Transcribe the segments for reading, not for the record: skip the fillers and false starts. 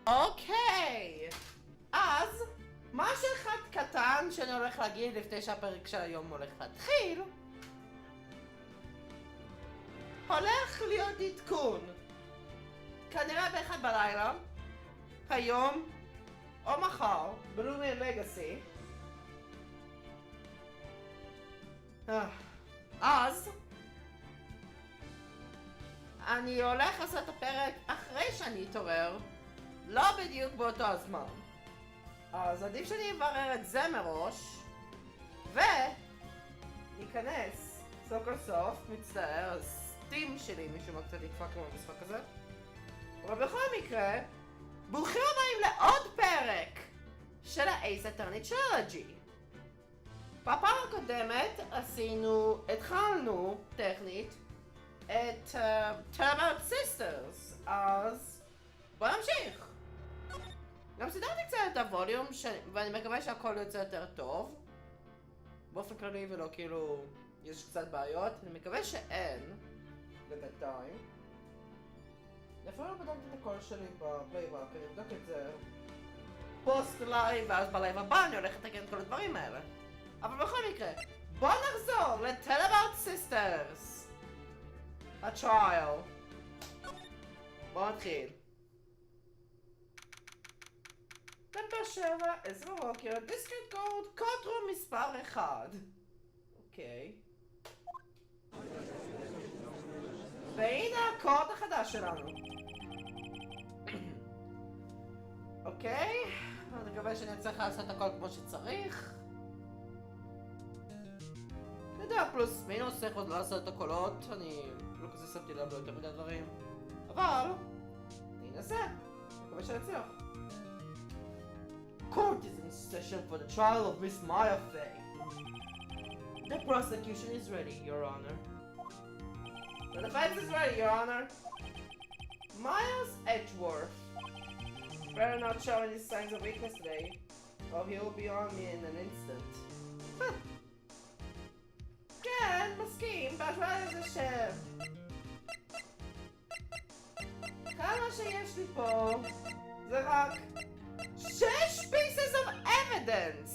אוקיי, אז משהו אחד קטן שאני הולך להגיד לפני שהפרק של היום הולך להתחיל. הולך להיות עדכון, כנראה באחד בלילה, היום או מחר, בלומי לגאסי. אז אני הולך לעשות את הפרק אחרי שאני אתעורר, לא בדיוק באותו הזמן. אז עדיף שאני אברר את זה מראש וניכנס סוף כל סוף. מצטער, הסטים שלי משום מה קצת נדפק כמו המשחק הזה. אבל בכל מקרה, ברוכים הבאים לעוד פרק של האייס אטרני טרילוגי. בפעם הקודמת התחלנו טכנית את Tell About Sisters, אז בוא נמשיך. גם סידרתי קצת את הווליום ואני מקווה שהכל יוצא יותר טוב באופן כללי ולא כאילו יש קצת בעיות. אני מקווה שאין לבינתיים. לפעמים לא בדקתי את הקול שלי בפלייבק, אני אבדוק את זה פוסט לייב ואז בלייב הבא אני הולך לתקן את כל הדברים האלה. אבל בכל מקרה, בוא נחזור ל-Tell About Sisters הטרייל. בוא נתחיל. בבאר שבע, 10 בבוקר, דיסטריקט קוד, קודרום מספר 1. אוקיי. והנה הקוד החדש שלנו. אוקיי, אני מקווה שאני אצליח לעשות הכל כמו שצריך. אני יודע, פלוס מינוס צריך עוד לעשות את הקולות, אני לא כזה שמתי לב לו יותר מדי דברים. אבל, אני אנסה, אני מקווה שנצליח. Court is in session for the trial of Miss Maya Fey. The prosecution is ready, Your Honor. The defense is ready, Your Honor. Miles Edgeworth. Better not show any signs of weakness today, or he will be on me in an instant. כן, מסכים, בהשוואה לזה כמה שיש לי פה זה רק 6 pieces of evidence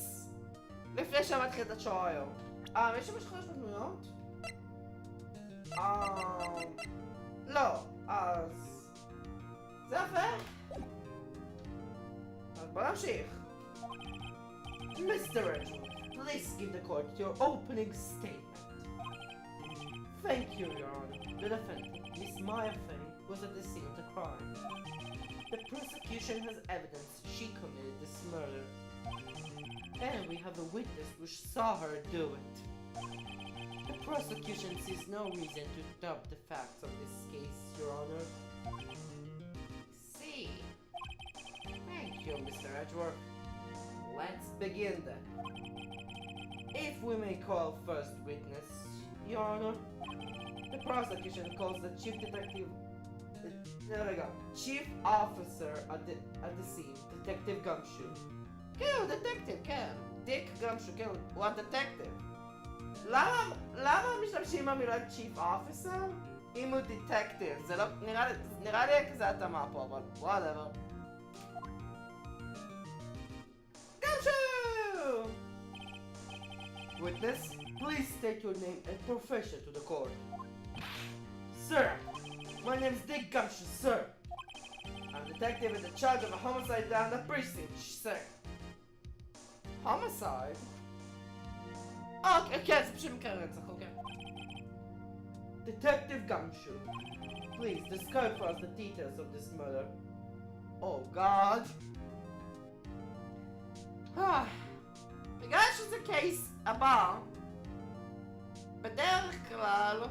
לפני שמתחיל את הטרייל. מישהו משחרר של דמויות? לא, אז זה יפה. אז בוא נמשיך. Mr. Edgeworth, please give the court your opening statement. Thank you, Your Honor. The defendant, Miss Maya Fey, was at the scene of the crime. The prosecution has evidence she committed this murder. And we have a witness which saw her do it. The prosecution sees no reason to doubt the facts of this case, Your Honor. See. Thank you, Mr. Edgeworth. Let's begin then. If we may call first witness, Your Honor, the prosecution calls the chief detective, chief officer at the scene, Detective Gumshoe. כן, הוא דטקטיב, כן. דיק גמשו, כן, הוא הדטקטיב. למה משתמשים במילה chief officer? אם הוא דטקטיב, זה לא, נראה לי כזה התאמה פה, אבל whatever. גמשו! Witness, please state your name and profession to the court. Sir, my name is Dick Gumshoe, sir. I'm detective in the charge of a homicide down the precinct, sir. Homicide? Okay, זה פשוט מקרה רצח, אוקיי. Detective Gumshoe, please describe for us the details of this murder. Oh God. בגלל שזה קייס הבא, בדרך כלל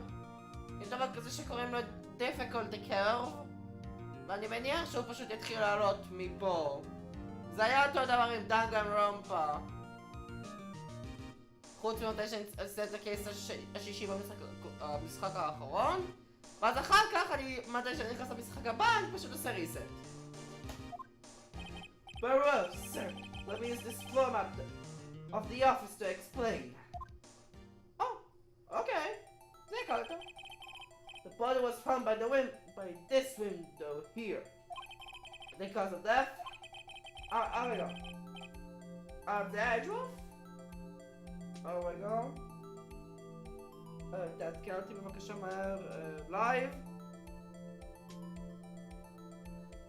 יש דבר כזה שקוראים לו difficult curve, ואני מניח שהוא פשוט יתחיל לעלות מפה. זה היה אותו דבר עם דנגן רומפה, חוץ ממתי שאני אעשה את הקייס השישי במשחק האחרון, ואז אחר כך מתי שאני נכנס למשחק הבא אני פשוט עושה reset. Very well, sir. Let me use this format of the office to explain. Oh, okay. זה קל יותר. The body was found by this window here. The cause of death? Here we go. The Adolf? Oh my god. תעדכן אותי בבקשה מהר, לייב.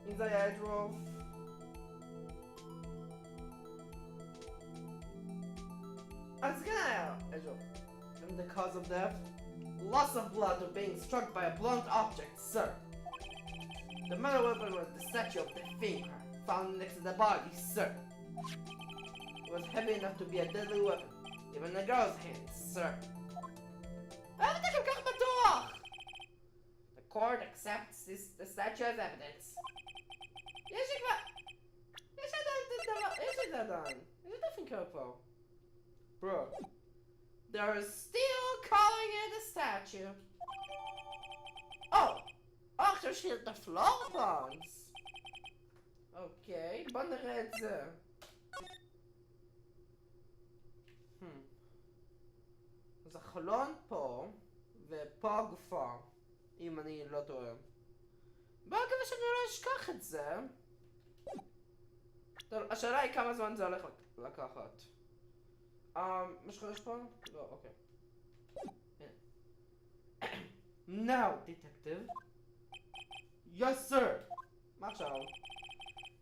אם זה היה Adolf. אז כן היה Adolf. And the cause of death? Loss of blood or being struck by a blunt object, sir. The murder weapon was the statue of the finger found next to the body, sir. It was heavy enough to be a deadly weapon, even in a girl's hands, sir. The court accepts the statue as evidence. Bro, they're still calling it a statue. Oh, עכשיו שיהיה את הפלור פלאנס. אוקיי, בוא נראה את זה. אז החלון פה, ופה הגופה, אם אני לא טועה. בוא נקווה שאני לא אשכח את זה. טוב, השאלה היא כמה זמן זה הולך לקחת. משהו יש פה? לא, אוקיי. Now, detective. Yes, sir. Marshal.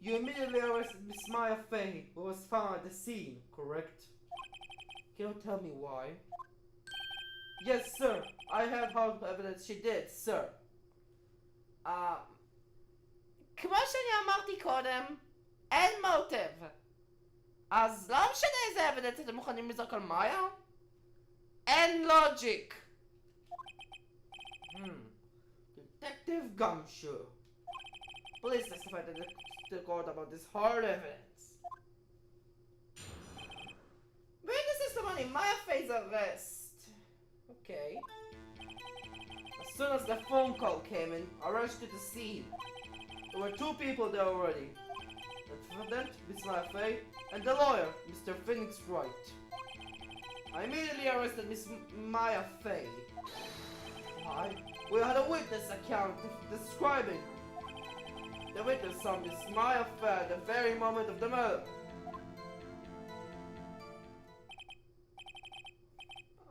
You immediately arrested Miss Maya Fay, who was found at the scene, correct? Can you tell me why? Yes, sir. I have hard evidence she did, sir. כמו שאני אמרתי קודם, אין מוטיב. אז לא משנה איזה אבידנס אתם מוכנים לזרוק על מאיה? אין לוג'יק. Detective Gumshoe. Please testify to the court about this hard evidence. Witness testimony, Maya Fay's arrest. Okay. As soon as the phone call came in, I rushed to the scene. There were two people there already. The defendant, Miss Maya Fay, and the lawyer, Mr. Pheonix Wright. I immediately arrested Miss Maya Fay. Why? We had a witness account describing her. The witness saw Miss Maya Fay at the very moment of the murder.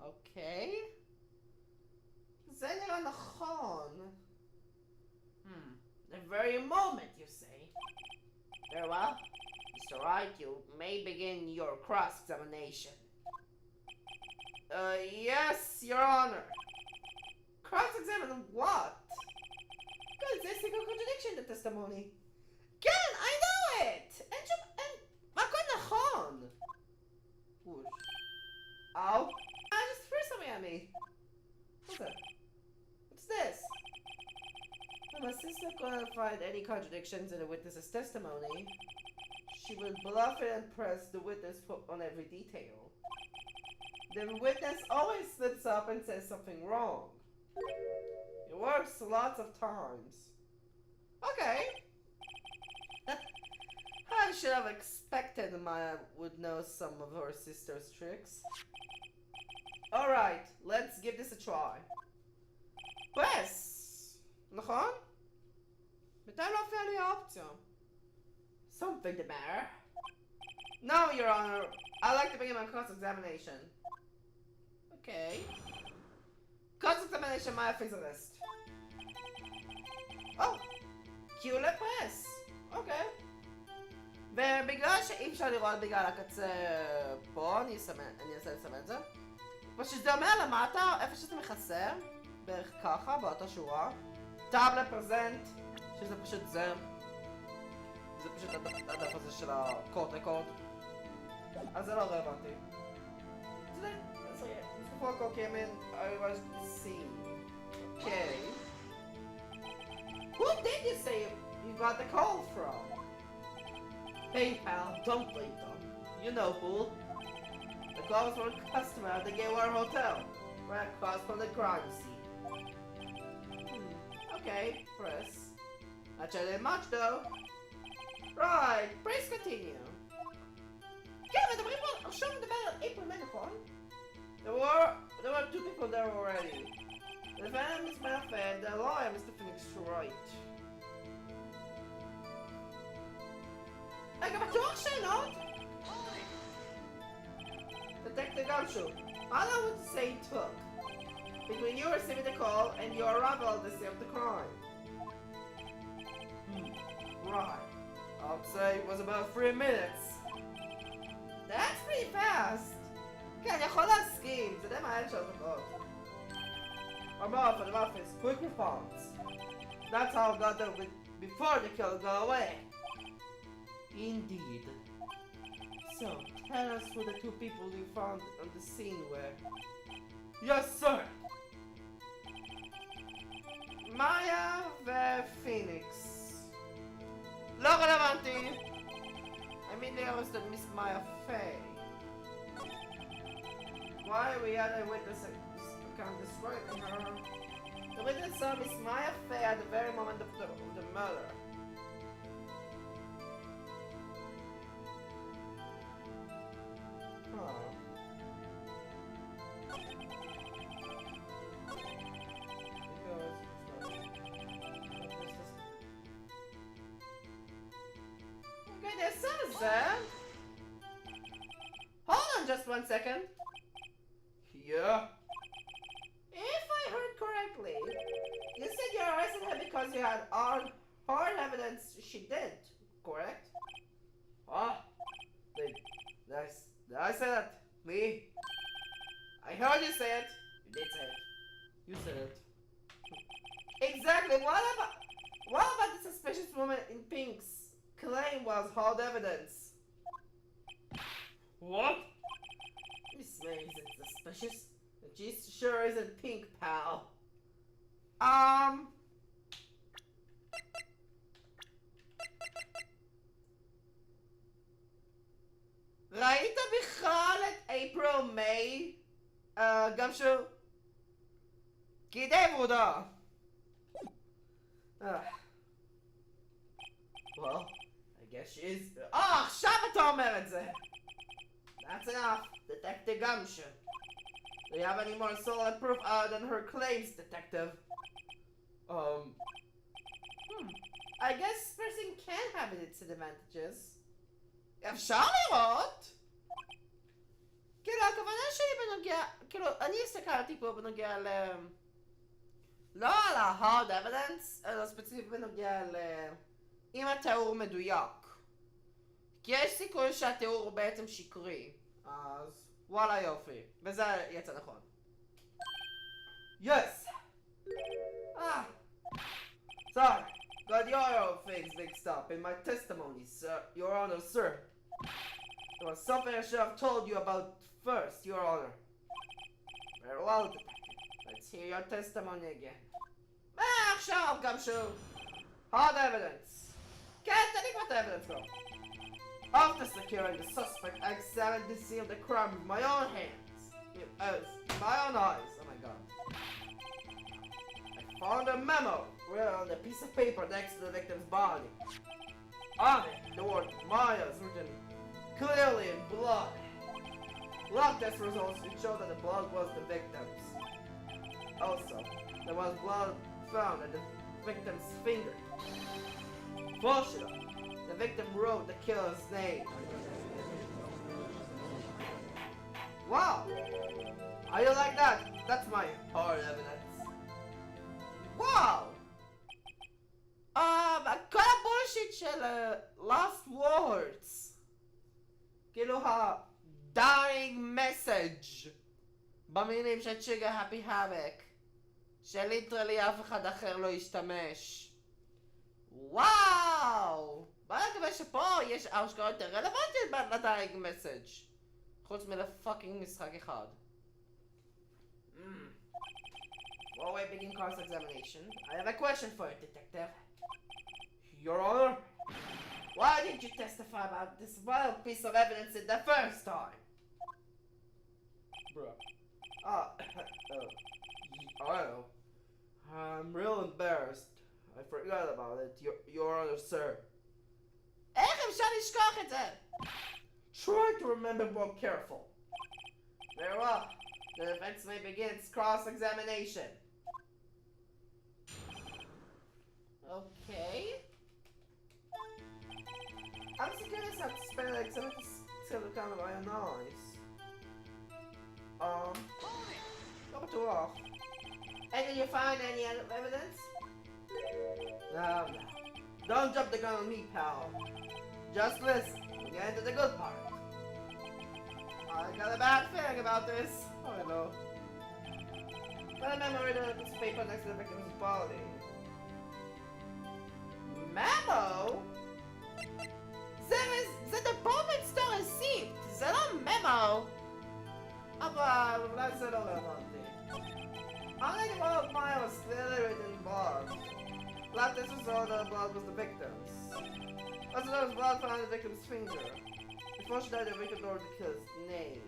Okay. זה נראה נכון. The very moment, you say. Very well. Mr. Wright, you may begin your cross-examination. Yes, Your Honor. Cross-examine what? Because there's a contradiction in the testimony. כן, I know it! אין שום... הכל נכון! Ow. Just threw something at me. What's that? What's this? If my sister couldn't find any contradictions in the witness's testimony, she would bluff it and press the witness on every detail. The witness always slips up and says something wrong. It works lots of times. Okay. I should have expected Maya would know some of her sister's tricks. Alright, let's give this a try. Press! נכון? מתי לא הופיעה לי האופציה? Something the matter? No, Your Honor. I'd like to begin my cross-examination. Okay. Cross-examination, Maya Fay's arrest. Oh! קיו לפרס! אוקיי. ובגלל שאי אפשר לראות בגלל הקצה פה, אני אנסה לסמן את זה. פשוט זה אומר למטה, איפה שזה מכסה, בערך ככה, באותה שורה. טאב לפרזנט, שזה פשוט זה. זה פשוט הדף הזה של הקורט רקורד. אז זה לא רלוונטי. זה יהיה. Before I came in, I was seen. Okay. Who did you say you got the call from? Hey pal, don't blame them. You know who. The call was from a customer at the Gateway Hotel, right across from the crime scene. Okay, press. Not sure that much though. Right, please continue. כן, מדברים פה, עכשיו מדבר על April May, נכון? There were two people there already. The defendant, Miss Maya Fay, and the lawyer, Mr. Pheonix Wright. רגע, בטוח שאלות? Detective Gumshoe, how long would you say it took between you receiving the call and your arrival at the scene of the crime? Right. I'd say it was about 3 minutes. That's pretty fast. כן, אני יכול להסכים, זה די מהר 3 דקות. From the office, quick response. That's how I got there before the killer got away. Indeed. So, tell us who the 2 people you found on the scene were. Yes, sir! Maya ופיניקס. לא רלוונטי! I mean they arrested Miss Maya Fey. Why we had a witness account describing her? The witness saw Miss Maya Fey at the very moment of the murder. Okay, there's some there. Hold on just 1 second. Yeah. If I heard correctly, you said you arrested her because you had hard evidence she did, correct? Ah, did I say that? Me? I heard you say it. You did say it. You said it. Exactly. What about the suspicious woman in pink's claim was hard evidence? What? Miss May isn't suspicious. And she sure isn't pink, pal. ראית בכלל את אפריל מיי? גמשו? פקידי עבודה. Well, I guess she is... עכשיו אתה אומר את זה! That's enough, Detective Gumshoe. Do you have any more solid proof other than her claims, Detective? I guess person can have its advantages. אפשר לראות? כאילו, הכוונה שלי בנוגע... כאילו, אני הסתכלתי פה בנוגע ל... לא על ה-hard evidence, אלא ספציפית בנוגע ל... אם התיאור מדויק. כי יש סיכוי שהתיאור הוא בעצם שקרי. אז וואלה יופי. וזה יצא נכון. Yes! Sorry. Got your own things mixed up in my testimony, sir. Your Honor, sir. There was something I should have told you about first, Your Honor. Very well, Detective. Let's hear your testimony again. עכשיו גם שוב. Hard evidence. כן, תניק מה את ה-evidence כבר. After securing the suspect, I examined the scene of the crime with my own hands. My own eyes. Oh my god. I found a memo written on a piece of paper next to the victim's body. On it, the word Maya is written clearly in blood. Blood test results showed that the blood was the victim's. Also, there was blood found at the victim's finger. Bullshit. The victim wrote the killer's name. Wow! How you like that? That's my hard evidence. Wow! כל הבולשיט של last words. כאילו ה-dying message במילים של צ'יגה הפי האבק שליטרלי אף אחד אחר לא ישתמש. וואו! בוא נקווה שפה יש השקעות יותר רלוונטיות ל-dying message חוץ מלפאקינג משחק אחד. While we begin cross-examination, I have a question for you, Detective. Your Honor, why did you testify about this wild piece of evidence in the first time? Bruh. I don't know. I'm real embarrassed. I forgot about it, Your Honor, sir. איך אפשר לשכוח את זה? Try to remember more careful. Very well. The defense may begin its cross-examination. Okay. I'm curious how to spell it, except it's kind of nice. Not too off. And did you find any evidence? No. Don't jump the gun on me, pal. Just listen. We'll get into the good part. I got a bad feeling about this. Oh no. Got a memo written on this paper next to the victim's body. Memo? The department store is sealed. Is that a memo? That's it all about it. Only the one of mine was clearly written in blood. Blood test was all the blood was the victim's. Also, there was blood found on the victim's finger. Before she died, the victim wrote the killer's name.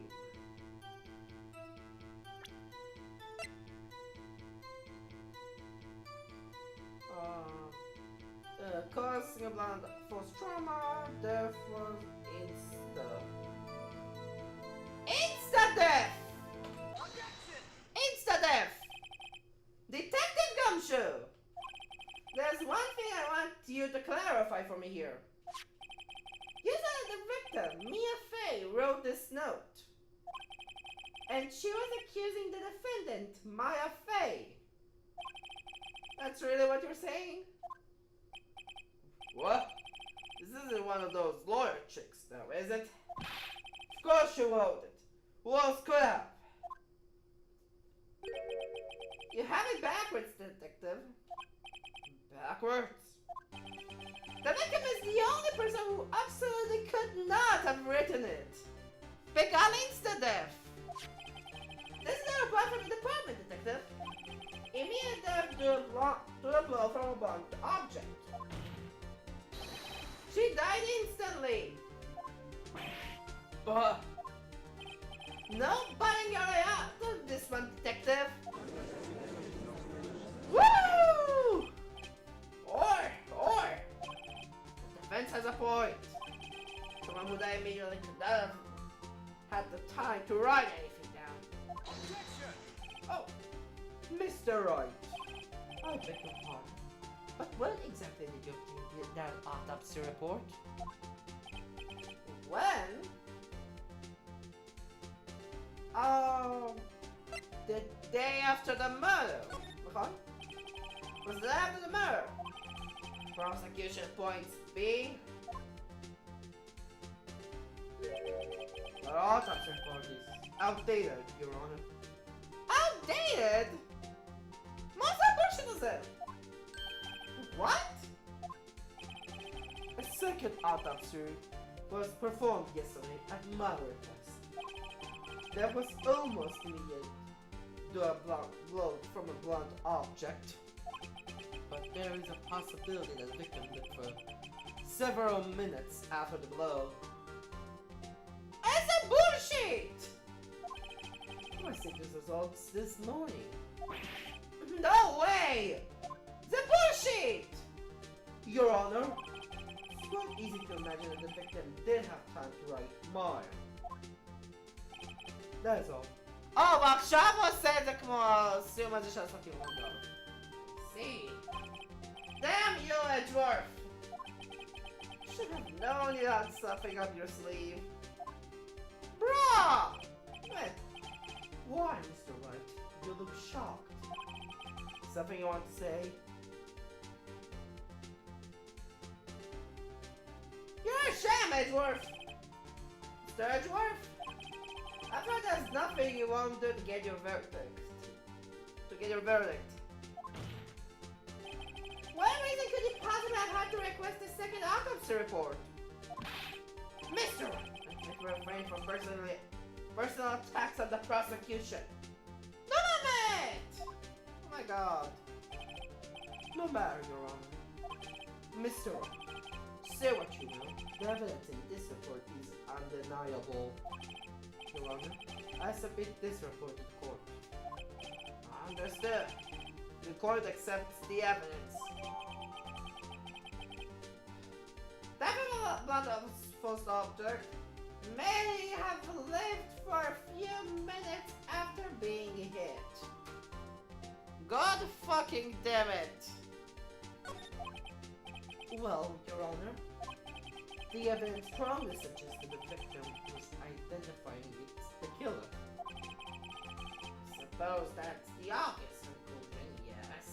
Causing a blunt force trauma, death was Insta-death! Insta-death! Detective Gumshoe! There's one thing I want you to clarify for me here. You said the victim, Mia Fey, wrote this note. And she was accusing the defendant, Maya Fey. That's really what you're saying? What? This isn't one of those lawyer chicks now, is it? Of course she wrote it. Who else could have? You have it backwards, detective. Backwards? The victim is the only person who absolutely could not have written it. Pick on insta-death. This is not a blow from the department, detective. Immediate death to a blow from a blunt object. She died instantly. But no biting your way out of this one, detective. Woo! Or. The defense has a point. Someone who died immediately could not have had the time to write anything down. Objection! Oh, Mr. Wright. I beg your pardon. But when exactly did you get that autopsy report? When? The day after the murder. What? Was the day after the murder? Prosecution points B. The autopsy report is outdated, Your Honor. Outdated? Most bullshit is it? What? A second autopsy was performed yesterday at my request. There was almost immediate blood from a blunt object. But there is a possibility that the victim lived for several minutes after the blow. It's a bullshit! I received these results this morning. No way! The bullshit! Your Honor, it's not easy to imagine that the victim did have time to write mine. That is all. Oh, ועכשיו הוא עושה את זה כמו הסיום הזה של הסרטים מודות. See? Damn you, Edgeworth! You should have known you had something up your sleeve. Bruh! Wait. Why, Mr. Wright? You look shocked. Something you want to say? You're a sham, Edgeworth! Mr. Edgeworth? I thought there's nothing you won't do to get your verdict. What reason could you possibly have had to request a second autopsy report? Mr. Wright, I can refrain from personal attacks on the prosecution. No, mate! Oh my god. No matter, Your Honor. Mr. Wright, say what you will. The evidence in this report is undeniable. Your Honor, I submit this report to the court. Understood. The court accepts the evidence. That blood of false object may have lived for a few minutes after being hit. God fucking damn it! Well, Your Honor, The evidence strongly suggests that the victim was identifying the killer. Suppose that's the obvious conclusion, yes.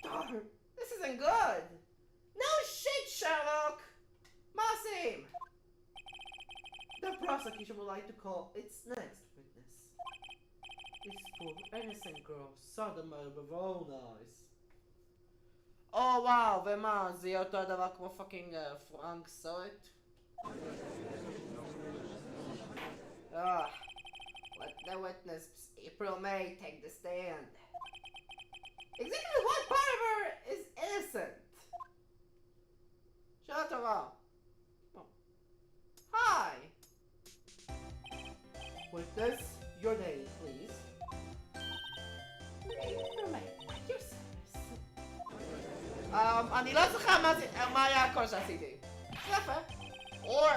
Darn, this isn't good! No shit, Sherlock! Masim! The prosecution would like to call its next witness. This poor innocent girl saw the murder with her own eyes. Oh wow, ומה, זה יהיה אותו הדבר כמו פאקינג פרנק סוט? Let the witness April May take the stand. Exactly what part of her is innocent? שאלה טובה. Hi! Witness, your name, please. April May, at your service. אני לא זוכר מה היה הכל שעשיתי. ספר. Or,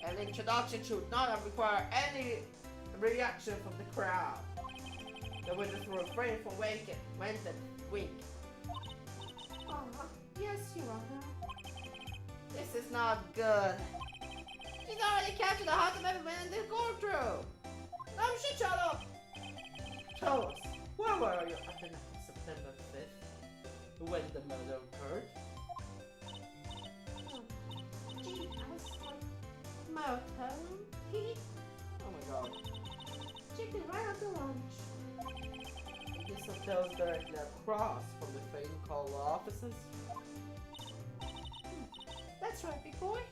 an introduction should not have required any reaction from the crowd. The witness will refrain from winking. Wink. Yes, Your Honor. This is not good. She's already captured the heart of everyone in the courtroom. Shut up. Tell us, where were you at the night of September 5th, when the murder occurred? Gee, I was like, motel. Oh my god. Chicken right after lunch. This hotel's directly across from the Pheonix Wright offices. That's right, big boy.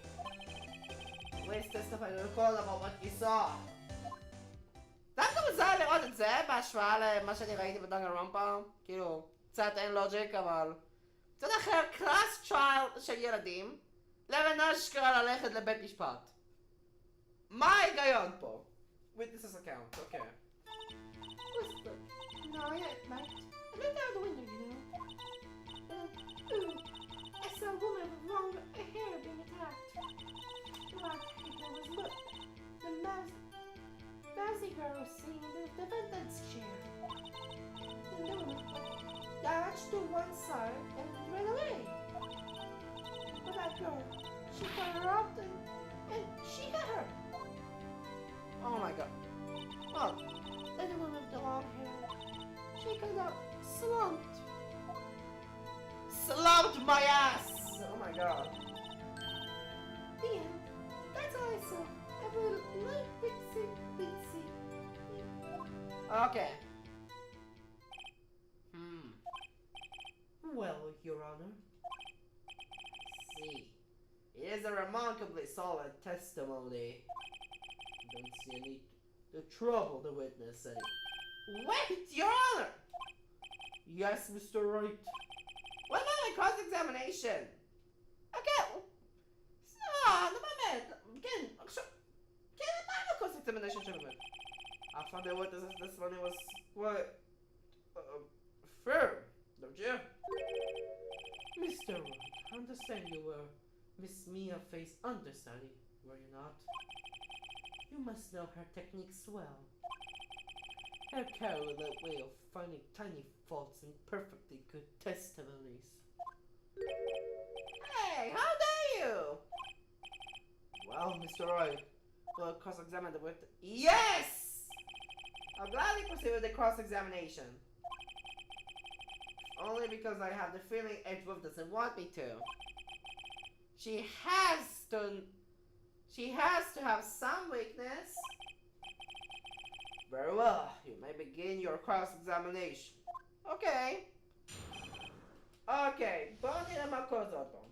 Please testify to the call about what you saw. דווקא מוזר לראות את זה בהשוואה למה שאני ראיתי בדנגרומפה. כאילו, קצת אין לוג'יק, אבל... קצת אחר, קלאס צ'יילד של ילדים, לבין אשכרה ללכת לבית משפט. מה ההיגיון פה? Witness's account, okay. Whisper. Night at night. I looked out the window, you know. I saw a woman with long hair being attacked. What there was look. The mousy girl was sitting in the defendant's chair. The woman dodged to one side and ran away. But that girl, she got her up and she hit her. Oh my god. Oh, then the woman with the long hair, she kind of slumped. Slumped my ass! Oh my god. The end. That's all I saw. A little bitsy. Okay. Well, Your Honor. See. It is a remarkably solid testimony. Don't see any to trouble the witness any. Wait, Your Honor! Yes, Mr. Wright. What about my cross-examination? Okay. No, כן, עכשיו... כן, מה עם cross-examination שלנו? I found the witness testimony was quite... firm, don't you? Mr. Wright, I understand you were Miss Mia Faye's understudy, were you not? You must know her techniques well. Her careful way of finding tiny faults in perfectly good testimonies. Hey, how dare you? Well, Mr. Wright, we'll cross-examine the witness. Yes! I'll gladly proceed with the cross-examination. Only because I have the feeling Edgeworth doesn't want me to. She has to have some weakness. Very well, you may begin your cross-examination. Okay. Okay, בואו נראה מה קורה עוד פעם.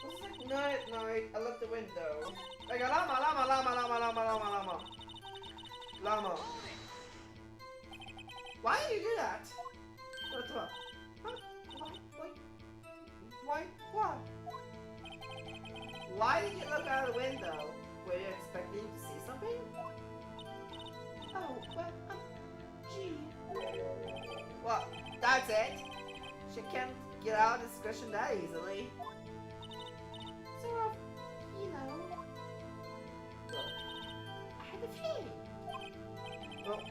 It's like night at night, I look the window. רגע, למה? Why did you do that? What's up? Huh? Why? What? Why did you look out the window? Were you expecting to see something? Oh, well, gee. Well, that's it. She can't get out of discussion that easily. Sort of, you know. Well, I had a feeling. Well,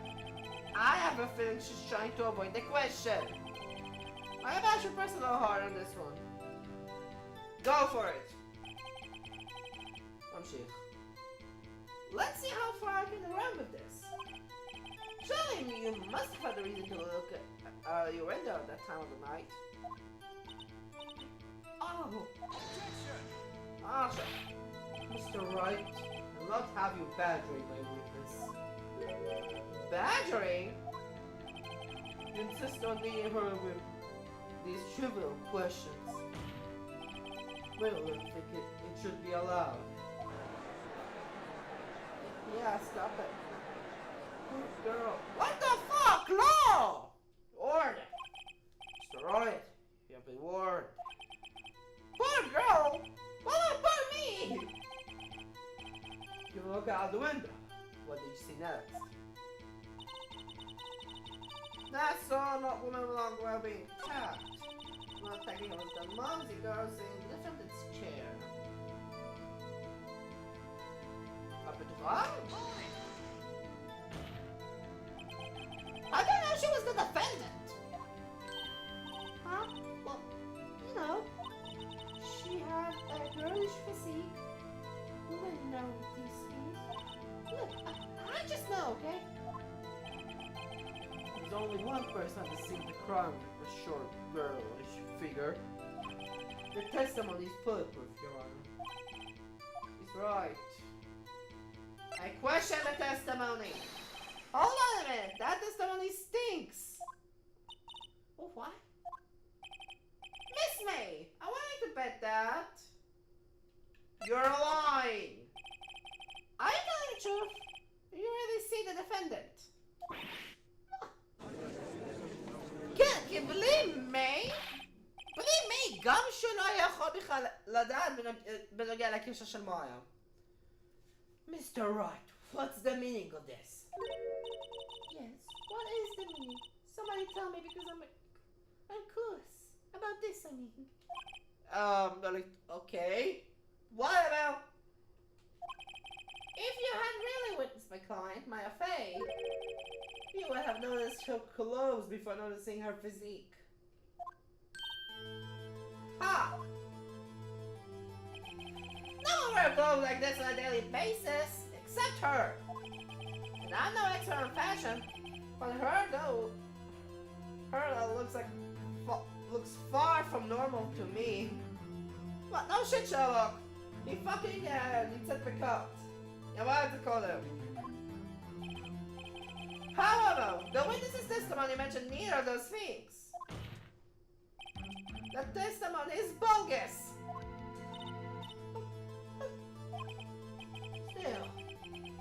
I have a feeling she's trying to avoid the question. I bet you press a little hard on this one. Go for it. Amshich. Let's see how far I can run with this. Surely you must have had a reason to look at your window at that time of the night. Oh! Asha! Mr. Wright, I'll not have you badgering my witness. Badgering? You insist on dealing her with these trivial questions. Well, I think it should be allowed. Yeah, stop it. Good girl. What the fuck? Law! Order! Mr. Wright, you have been warned. Poor girl! What about me? You look out the window. What did you see next? That saw not woman long well being tapped. Not taking on the mumsy girl sitting in the defendant's chair. Up at the front? I didn't know she was the defendant! Huh? Well, you know, she had a girlish physique. Women know these things. Look, I just know, okay? There's only one person at the scene of the crime with a short, girlish figure. The testimony is bulletproof, Your Honor. He's right. I question the testimony. Hold on a minute, that testimony stinks. Oh, what? Miss May, I want you to bet that. You're lying. Are you telling the truth? You really see the defendant? כן, כי בלי מי, גם שהוא לא יכול בכלל לדעת בנוגע לקשר של מאיה. Mr. Wright, what's the meaning of this? Yes, what is the meaning? Somebody tell me because I'm curious about this, I mean. Okay. What about... If you had really witnessed my client, Maya Fey, you would have noticed her clothes before noticing her physique. Ha! No one wears clothes like this on a daily basis, except her. And I'm no expert in fashion, but her though, looks far from normal to me. But no shit, Sherlock. He fucking needs to pick up. Jag var inte kolla upp. However, the witness's testimony mentioned neither of those things. The testimony is bogus. Still,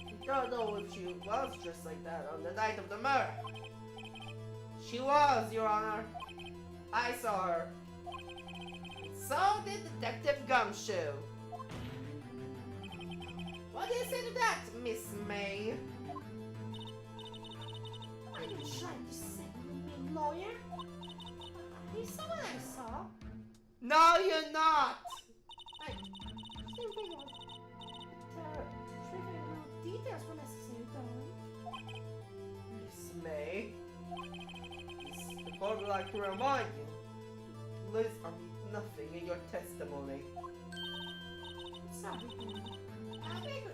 you don't know if she was dressed like that on the night of the murder. She was, Your Honor. I saw her. So did Detective Gumshoe. What do you say to that, Miss May? Are you trying to say you mean lawyer? He's someone I saw. No, you're not! I still think of trivial details were necessary, darling. Miss May, the court would like to remind you, Liz nothing in your testimony. Sorry, I'll make a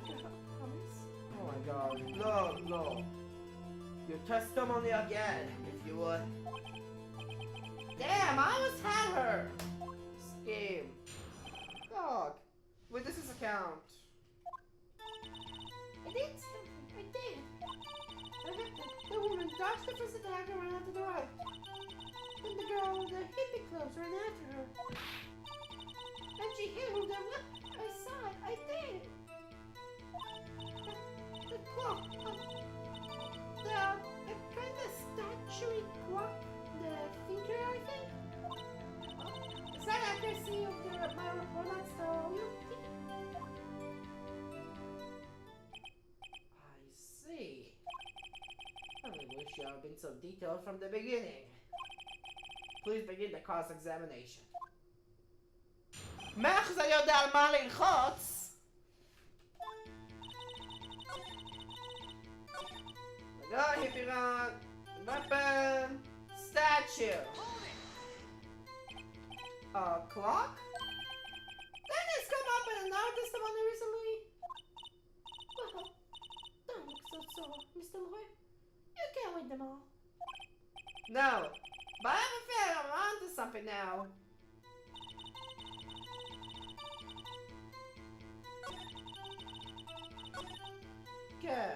promise. Oh my god, no. Your testimony again, if you would. Damn, I almost had her! Scheme. Dog. Witness's account. I did something. I did. I had the woman dodged the first attack and ran out to the right. Then the girl with the hippie clothes ran after her. And she hit her with a whip. I saw it. I did. The clock. The kind of statuey clock. The finger, I think. Is that accuracy of my report so you? I see. I wish you had been so detailed from the beginning. Please begin the cross-examination. מאיך זה יודע על מה ללחוץ? רגע, היפירן, weapon, statue. Clock? Didn't this come up in another testimony recently? Well, don't look so sore, Mr. Lawyer. You can't win them all. No, but I have a feeling I'm onto something now. Okay.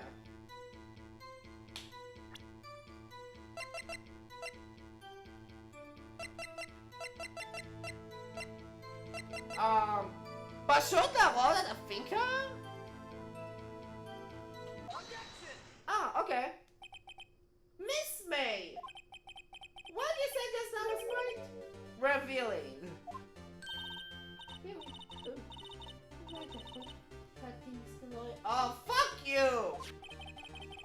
פשוט להראות את הפינקר? Okay. Miss May! What you said just now was great. Revealing. Oh, fuck you!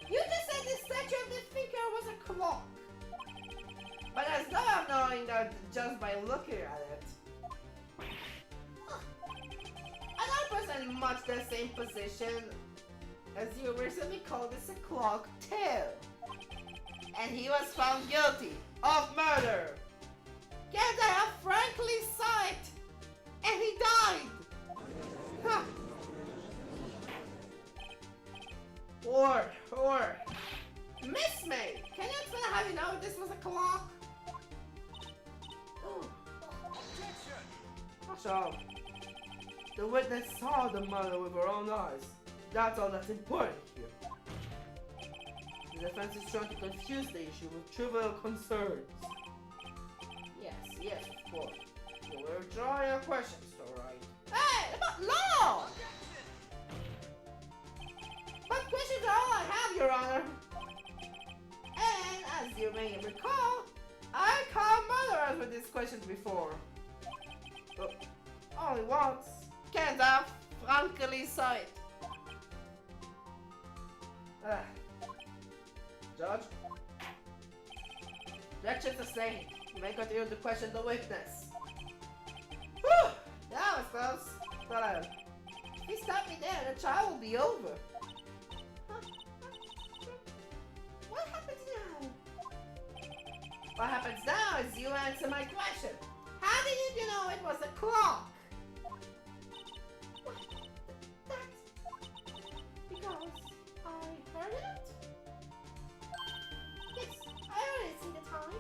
You just said the statue of the thinker was a clock. But there's no knowing that just by looking at it. Another person in much the same position as you recently called this a clock too. And he was found guilty of murder. Yet I have frankly saw it. And he died. Huh. Or, Miss May, can you explain how you know this was a clock? So, the witness saw the murder with her own eyes. That's all that's important here. The defense is trying to confuse the issue with trivial concerns. Yes, of course. You will withdraw your questions, alright? Hey, but no! But questions are all I have, Your Honor. And as you may recall, I caught murderers with these questions before. But only once. Can't I frankly saw it? Judge? Objection sustained. You may continue to question the witness. Whew! That was close. But if he stopped me there, the trial will be over. What happens now? What happens now is you answer my question. How did you know it was a clock? That's because I heard it? Yes, I already see the time.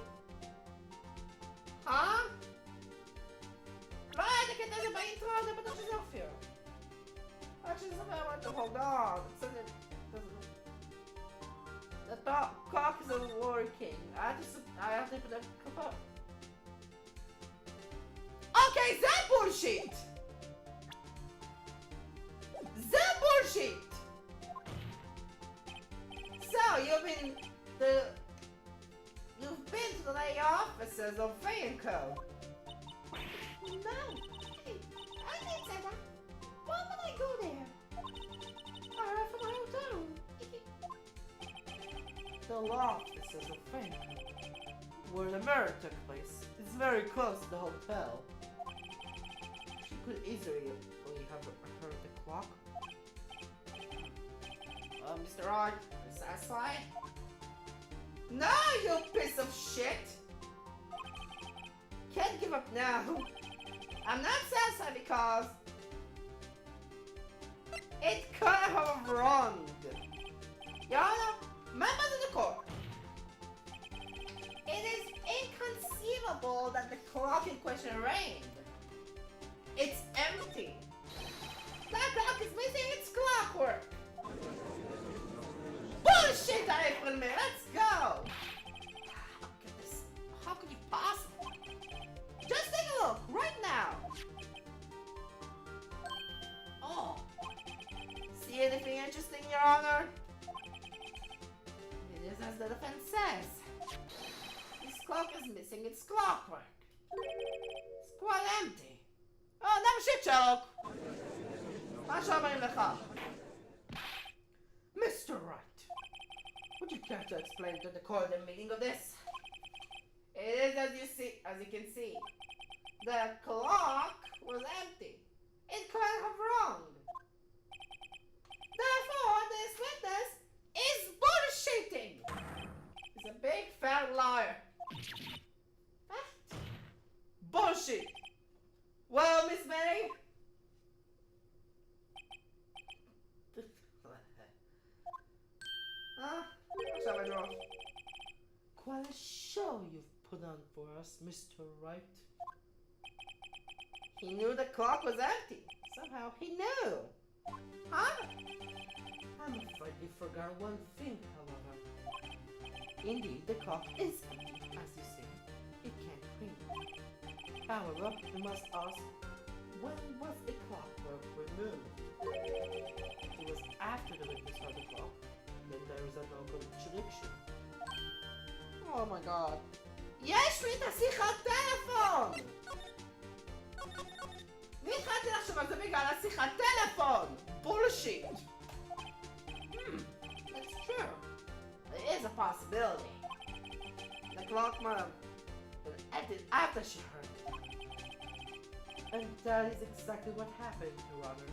Huh? Right, I can't by intro, but that's enough here. Actually, something I want to hold on. The clock isn't working. I have to put a cup up. Okay, that bullshit! That bullshit! So, you've been to the offices of Pheonix. No, hey, I didn't say that. Why would I go there? I left from my hotel. The law offices of Pheonix, where the murder took place, is very close to the hotel. She could easily have heard the clock. Mr. Wright, are you satisfied? No, you piece of shit! Can't give up now. I'm not satisfied because it could have wronged. Your Honor, members of the court, it is inconceivable that the clock in question reigned. It's empty. That clock is missing its clockwork. Bullshit, April May, let's go! How could you possibly? Just take a look, right now! Oh. See anything interesting, Your Honor? It is as the defense says. This clock is missing its clockwork. It's quite empty. Oh, never shit, Sherlock! מה שאומרים לך? Mr. Wright, would you care to explain to the court the meaning of this? It is as you can see, the clock was empty. It couldn't have wronged. Therefore, this witness is bullshitting. He's a big fat liar. Fact? Bullshit. Well, Miss May? עכשיו אני רואה. Quite a show you've put on for us, Mr. Wright. He knew the clock was empty. Somehow he knew. Huh? I'm afraid you forgot one thing, however. Indeed, the clock is empty, as you say. It can't ring. However, we must ask, when was the clockwork removed? It was after the witness heard the clock. Then there is a no contradiction. Oh my god. יש לי את השיחת טלפון! אני התחלתי לחשוב על זה בגלל השיחת טלפון! בולשיט! That's true. It is a possibility. The clock might have been acted after she heard it. And that is exactly what happened, Your Honor.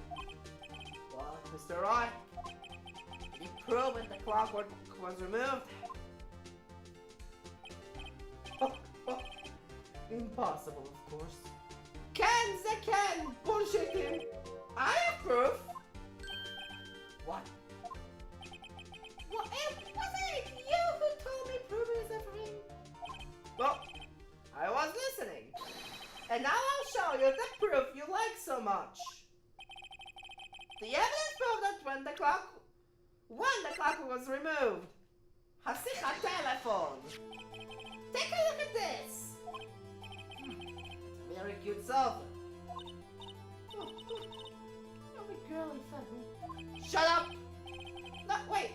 Well, Mr. Wright, you proved that the clock was removed. Impossible, of course. Ken the Ken! Bullshit him! I have proof! What? Well, wasn't it you who told me proof is everything? Well, I was listening. And now I'll show you the proof you like so much. The evidence proved that when the clock was removed. השיחת טלפון. Take a look at this. Very cute cell phone. Oh, girly phone. Shut up! No, wait.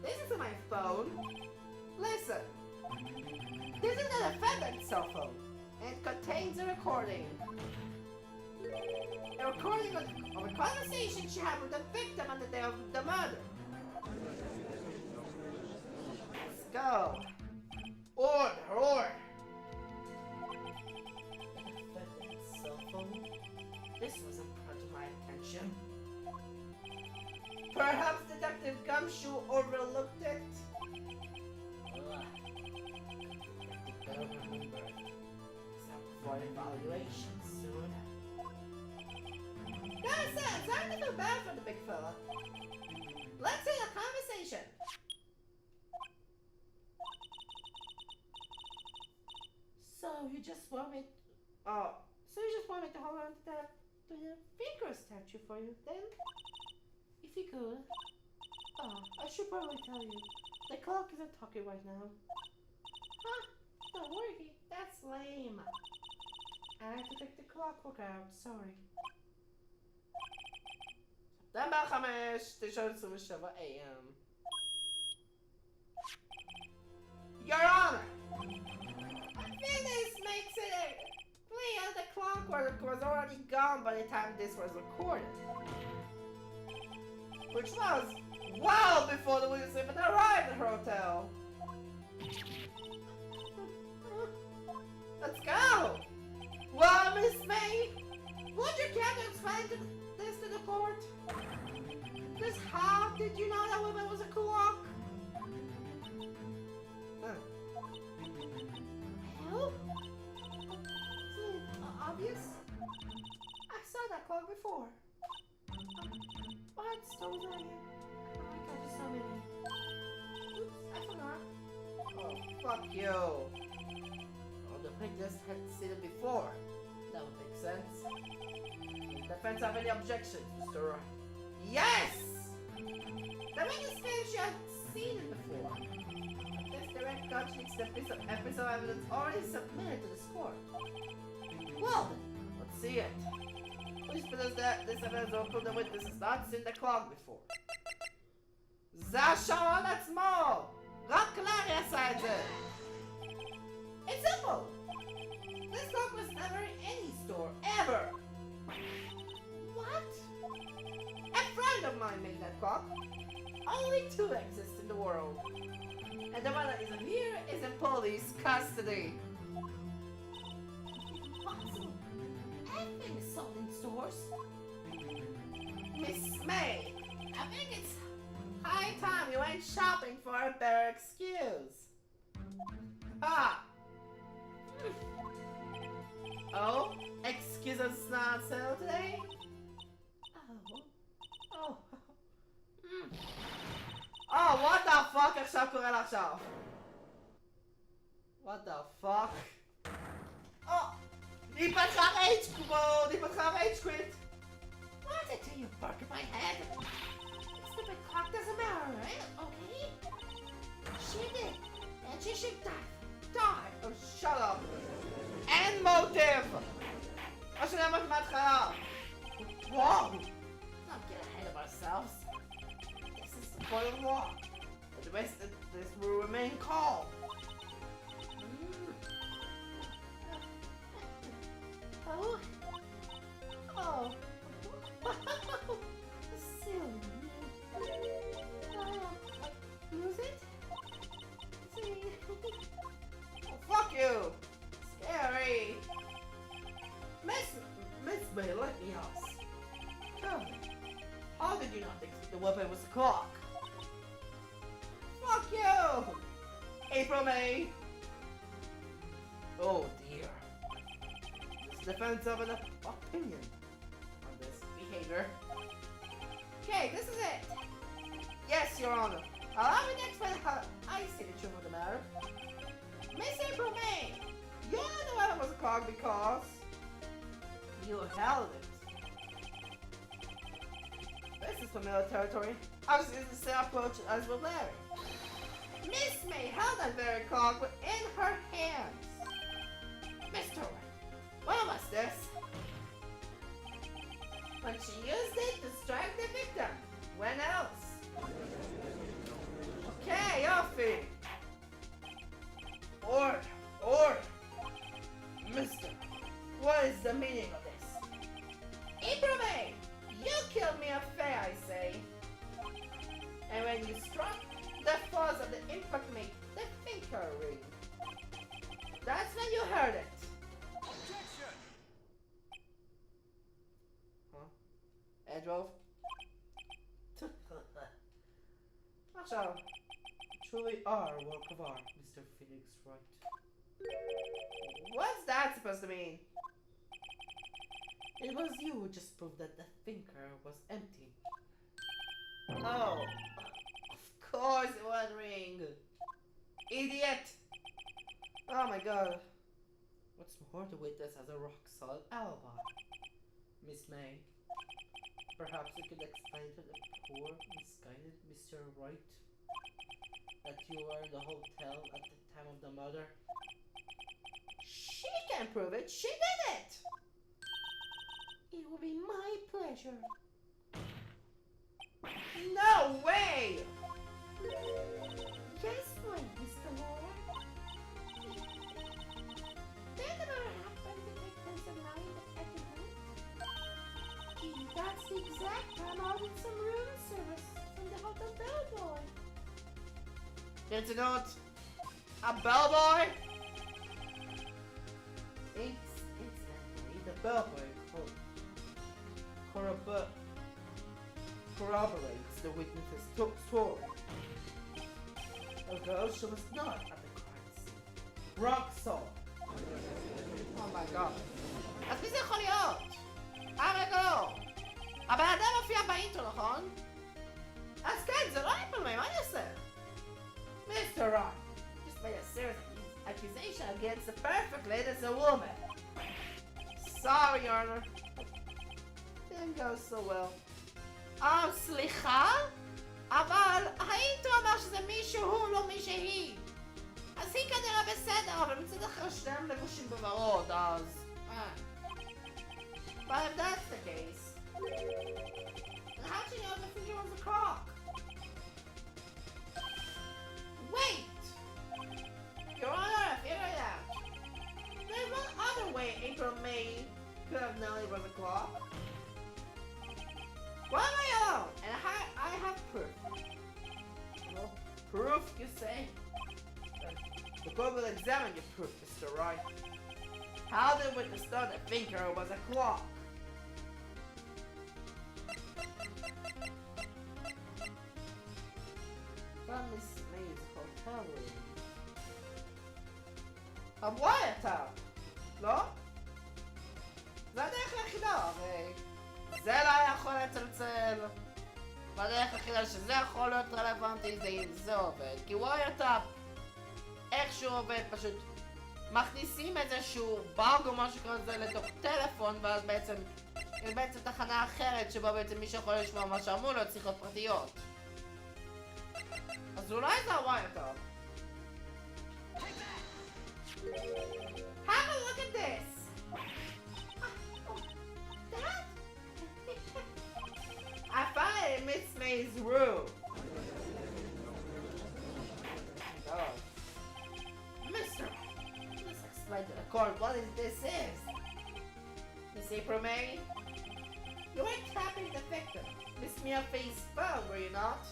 This isn't my phone. Listen. This is the defendant's cell phone. And it contains a recording. A recording of a conversation she had with the victim on the day of the murder. Let's go. Order. Cell phone. This wasn't brought to my attention. Perhaps Detective Gumshoe overlooked it. Better remember. Except for evaluation soon. Common sense, I don't feel bad for the big fella. Let's see a conversation. So you just want me to hold on to the finger statue for you, then? If you could. Oh, I should probably tell you. The clock isn't talking right now. Huh? Don't worry, that's lame. I have to take the clockwork out, sorry. ספטמבר 5, 9:27 AM. Your Honor! I think this makes it clear the clockwork was already gone by the time this was recorded. Which was well before the witness even arrived at her hotel. Let's go! Well, Miss May, would you care to explain this to the court? Just how did you know that woman was a clock? Well, isn't it obvious? I saw that clock before. What stories are you? Oh my god, there's so many. Oops, I forgot. Oh, fuck you. Oh, the witness had seen it before. That would make sense. Does the defense have any objections, Mr. Wright? Yes! The witness claims she had seen it before. This direct contradicts the piece of evidence already submitted to this court. Well then, let's see it. Which believes that this evidence will prove the witness has not seen the clock before. זה השעון עצמו! רק קלארי עשה את זה! It's simple! This clock was never in any store, ever! What? A friend of mine made that clock. Only two exist in the world. And the one that isn't here is in police custody. Impossible. Everything is sold in stores. Miss May, I think it's high time you went shopping for a better excuse. Ah! Oh, excuse Because it's not sale today? Oh. Oh, what the fuck עכשיו קורה לה עכשיו? What the fuck? Oh! היא פתחה רייג' קווד! היא פתחה רייג' קוויט! What did you bark at my head? Stupid clock doesn't matter, right? Okay? She did. And she should die. Die! Oh, shut up! אין motive! מה שאני אמרתי מההתחלה! Whoa! Let's not get ahead of ourselves. This is the point of war. The rest of this will remain calm. Oh. Oh. Silly. Use it? Oh, fuck you! Scary! Miss May, let me ask. Tell me, how did you not think the weapon was a clock? Fuck you! April May! Oh dear. This defense of an opinion on this behavior. Okay, this is it. Yes, Your Honor. Allow me to explain how I see the truth of the matter. Miss April May, you know the weapon was a clock because you held it. This is familiar territory. Obviously, it's the same approach as with Larry. Miss May held that very clock within her hands. Mr. Wright, when was this? When she used it to strike the victim. When else? Okay, Offie. Order. Mister, what is the meaning of this? April May, you killed me fair, I say. And when you struck, the force of the impact made the finger ring. That's when you heard it. Objection! Huh? Edwolf? עכשיו, truly are a work of art, Mr. Pheonix Wright. What's that supposed to mean? It was you who just proved that the thinker was empty. Oh, of course it was ring. Idiot! Oh my god. What's more, the witness has a rock-solid alibi. Miss May, perhaps you could explain to the poor, misguided Mr. Wright that you were in the hotel at the time of the murder. She can prove it. She did it! It will be my pleasure. No way! Yes, wait, Mr. Lawyer. Did the murder happen to take place at night at the night? That's the exact time I did some room service from the hotel bellboy. It's not a bellboy? Incidentally, the bellboy corroborates the witness's story. Although she was not at the crime scene. Rock solid. Oh my god. אז מי זה יכול להיות? רגע לא. הבן אדם מופיע באינטרו, נכון? אז כן, זה לא איפלמי, מה אני עושה? Mr. Wright, just made a serious accusation against the perfect lady as a woman. Sorry, Your Honor. Didn't go so well. סליחה? אבל האינטרו אמר שזה מישהו, לא מישהי. אז היא כנראה בסדר, אבל מצד אחר שניהם לבושים בוורוד, אז... But if that's the case, then how'd you know the figure was a crock? Wait! Your Honor, I figured it out. There's one other way April May could have known it was a clock. Well, am I alone? And I have proof. Well, proof, you say? The court will examine your proof, Mr. Wright. How did witness know that finger was a clock? From Miss May's hotel room. A wiretap? לא? זה הדרך היחידה, הרי זה לא יכול לצלצל. והדרך היחידה שזה יכול להיות רלוונטי זה אם זה עובד. כי וויירטאפ, איך שהוא עובד, פשוט מכניסים איזשהו באג או משהו כזה לתוך טלפון, ואז בעצם יש בעצם תחנה אחרת שבה בעצם מי שיכול לשמוע מה שאמור להיות שיחות פרטיות. אז אולי זה הוויירטאפ. Have a look at this! That? I found it in Miss May's room. Oh. Mister, please explain to the court what this is. Miss April May? You were tapping the victim. Miss Mia Faye's phone, were you not?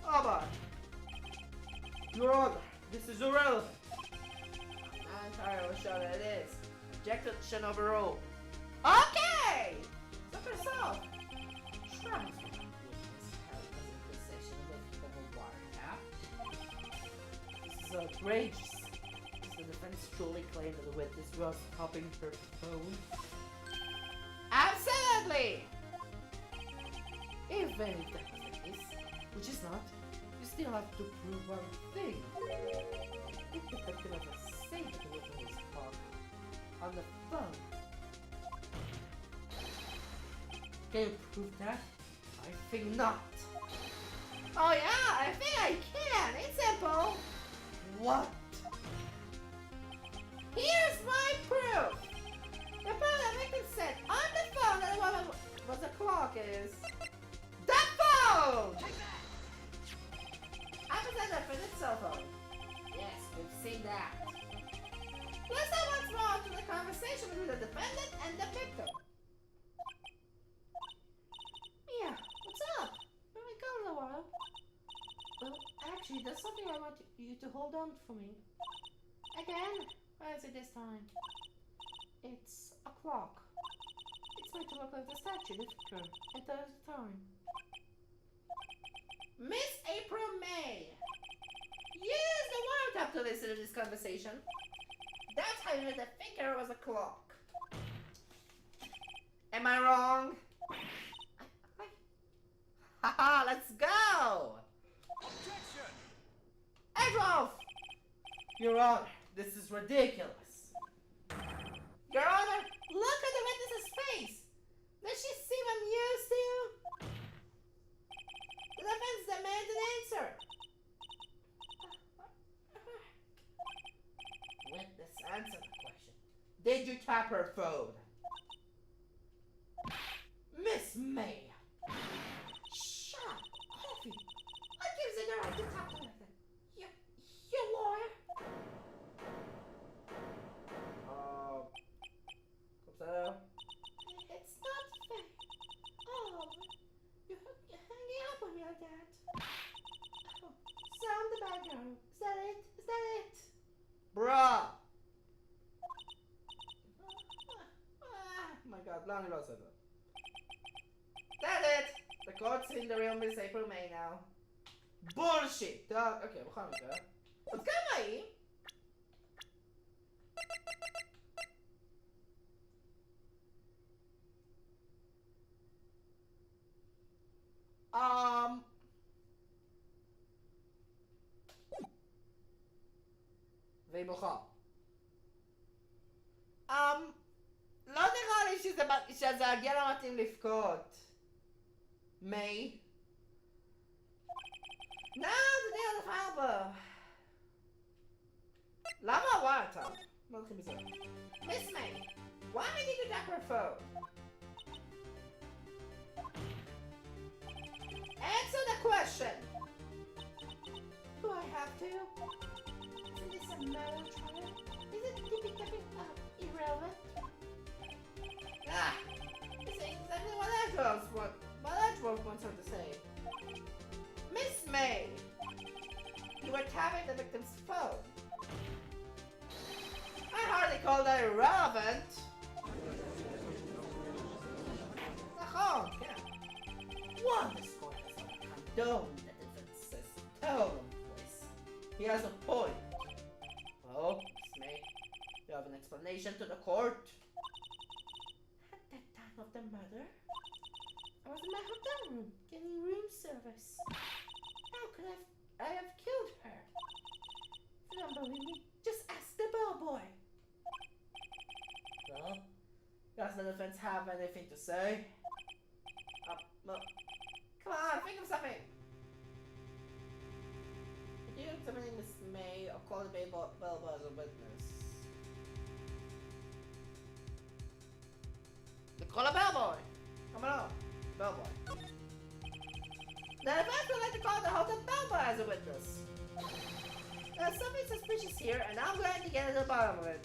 Oh boy. Your Honor, this is irrelevant. I'm entirely sure that it is. Objection overruled. Okay! Super soft. Shrubs will not be in possession of a wiretap. This is outrageous. Does the defense truly claim that the witness was tapping her phone? Absolutely! If any that was the case, which is not, you still have to prove one thing. If the victim ever said that the witness was caught on the phone. Can you prove that? I think not. Oh yeah, I think I can. It's simple. What? Here's my proof. The phone that victim said on the phone that what the clock is. The phone! I present that for this cell phone. Yes, we've seen that. Listen once more to the conversation between the defendant and the victim. Mia, what's up? Where we go in a while? Well, actually, there's something I want you to hold on for me. Again? Where is it this time? It's a clock. It's meant to look like the statue, the figure, at the time. Miss April May! Use the wiretap to listen to this conversation. That's how you know the figure was a clock. Am I wrong? Haha, let's go! Objection! Adolf! Your Honor, this is ridiculous. Your Honor, look at the witness's face! Does she seem amused to you? The defense demands an answer. Witness, answer the question. Did you tap her phone? Miss May! Shut up, Coffee! What gives you the right to tap anything? You lawyer? It's not fair. Oh, you're hanging up on me like that. Oh, sound the bad girl. Is that it? Is that it? Bruh! Oh my god, Lonnie lost it. That's it! The court's in the real Miss April May now. Bullshit! Okay, בכל מקרה. אז כמה היא? והיא בוכה. לא נראה לי שזה הגיע למתאים לבכות. May? Now the day of the harbor. למה הוואטה? מה נתחיל בזה? Miss May, why did you tap her phone? Answer the question! Do I have to? Isn't this a murder trial? Is it tipping irrelevant? Ah! This is exactly what Edgeworth wants her to say. Miss May! You were tapping the victim's phone. I hardly call that irrelevant. נכון, כן. One is going to condone the defense's tone of voice. He has a point. Oh, Miss May, an explanation to the court. At that time of the murder, I was in my hotel room getting room service. How could I have killed her? If you don't believe me, just ask the bellboy. Well, does the defense have anything to say? Well, come on, think of something. Did you examine Miss May or call the bellboy as a witness? Call a bellboy! Come on, bellboy. The defense would like to call the hotel bellboy as a witness. There's something suspicious here, and I'm going to get to the bottom of it.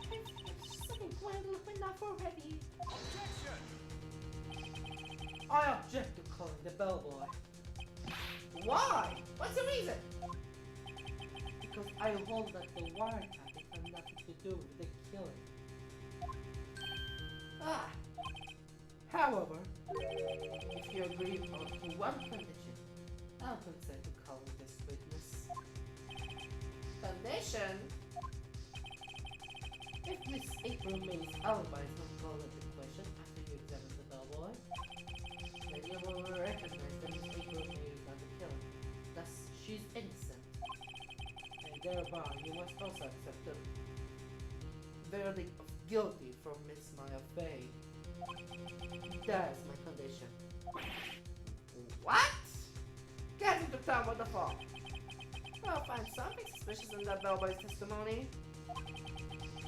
There's something going to look enough already. Objection! I object to calling the bellboy. Why? What's the reason? Because I hold that the wiretapping had nothing to do with the killing. However, if you agree on to one condition, I'll consent to calling this witness. Condition? If Miss April May's alibi is not called into question after you examine the bellboy, then you will recognize that Miss April May is not the killer. Thus, she's innocent. And thereby, you must also accept the verdict of guilty from Miss Maya Bay. That is my condition. What? Get him to town, what the fuck? I'll find something suspicious in that bellboy's testimony.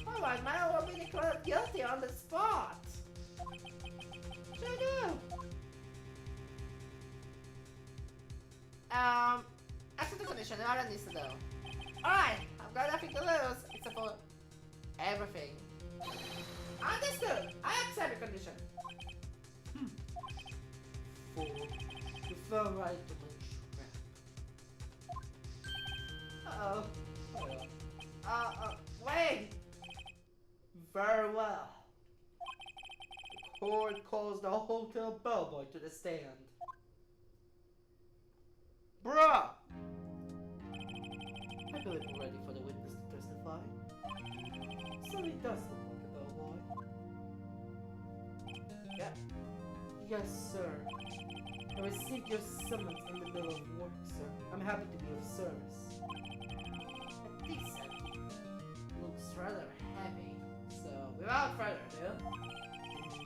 Alright, man, will be declared guilty on the spot. Sure do. Accept the condition, all that needs to do. Alright, I've got nothing to lose except for everything. Understood! I accept the condition. Fool, you fell right into my trap. Uh-oh. Wait! Very well. The court calls the hotel bellboy to the stand. Bruh! I believe we're ready for the witness to testify. So he does look like a bellboy. Yep. Yes, sir. I received your summons in the middle of work, sir. I'm happy to be of service. Decent. Looks rather heavy. So, without further ado,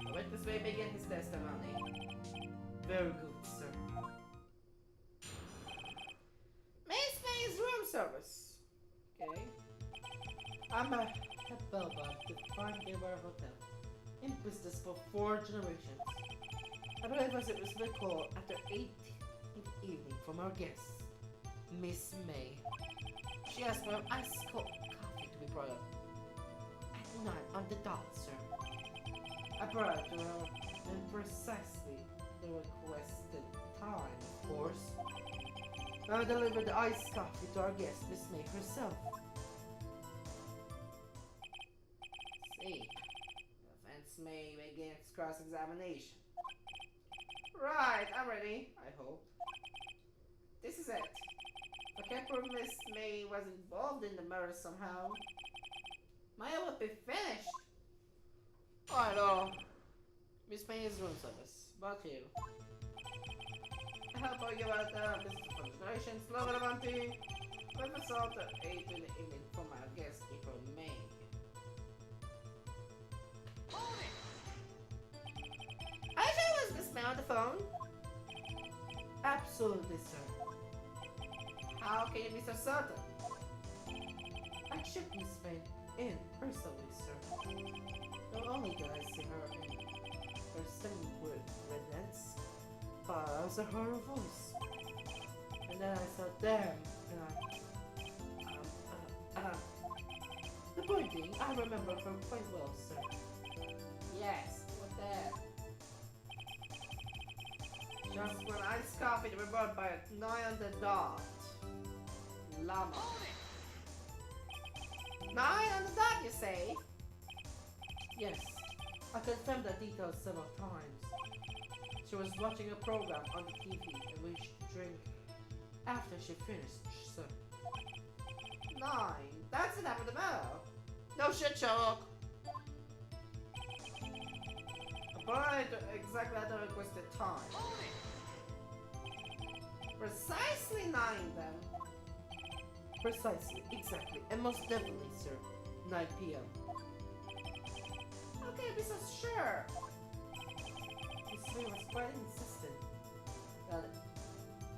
the witness may begin his testimony. Very good, sir. Miss May's room service. Okay. I'm a bellboy at the Fine Bar Hotel, in business for 4 generations. I believe as it was recalled after 8 in the evening from our guest, Miss May. She asked for an ice cold coffee to be brought up. At 9 on the dot, sir. I brought it to her in precisely the requested time, of course. I delivered the iced coffee to our guest, Miss May herself. See. Defense may begin its cross-examination. Right, I'm ready, I hope. This is it. The Kemper Miss May was involved in the murder somehow. Maya would be finished. I know. Miss May is room service, but here. I help argue about business considerations, level of anti, with assault at 8 in the evening for my guest, April May. Hold it! I sure was Miss May on the phone. Absolutely, sir. How can you be so certain? I checked Miss May in personally, sir. Not only did I see her in her singing with rednecks, but I also heard her voice. And then I saw them, and the point being, I remember her quite well, sir. Yes, what that? Just when iced coffee to be brought by at 9 on the dot. Llama. Hold it! 9 on the dot, you say? Yes, I confirmed the details several times. She was watching a program on the TV and wished to drink after she finished, sir. 9? That's the time of the matter. No shit, Sherlock. But exactly at the requested time. Precisely 9 then. Precisely, exactly, and most definitely, sir. 9 p.m. Okay, be so sure. Miss May was quite insistent that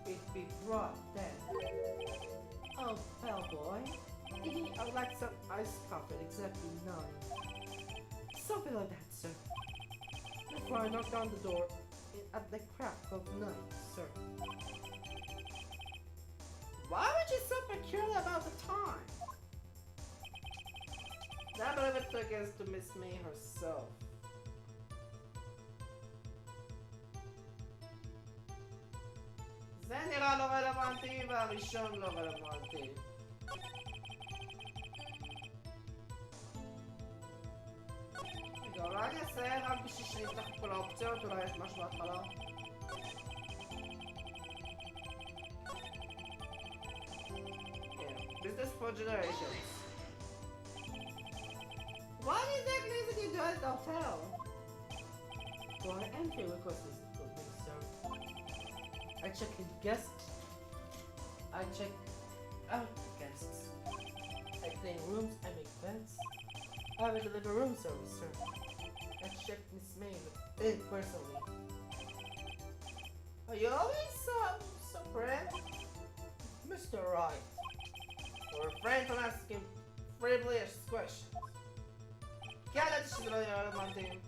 it be brought then. Oh, bellboy. I would like some iced coffee at exactly 9. Something like that, sir. Before I knock down the door at the crack of 9, sir. Why would you so peculiar about the time? I believe it took us to Miss May herself. זה נראה לא רלוונטי והראשון לא רלוונטי. רגע, אולי אני אעשה רק בשביל שנפתח את כל האופציות, אולי יש משהו בהתחלה? Yeah, business for generations. What exactly is it you do at the hotel? Well, I am here requesting something, sir. I check in guests. I check out guests. I clean rooms. I make beds. I have a deliver room service, sir. I check Miss May personally. Are you always so brave? Mr. Wright. Or refrain from asking frivolous questions. Can't let you know you're on team.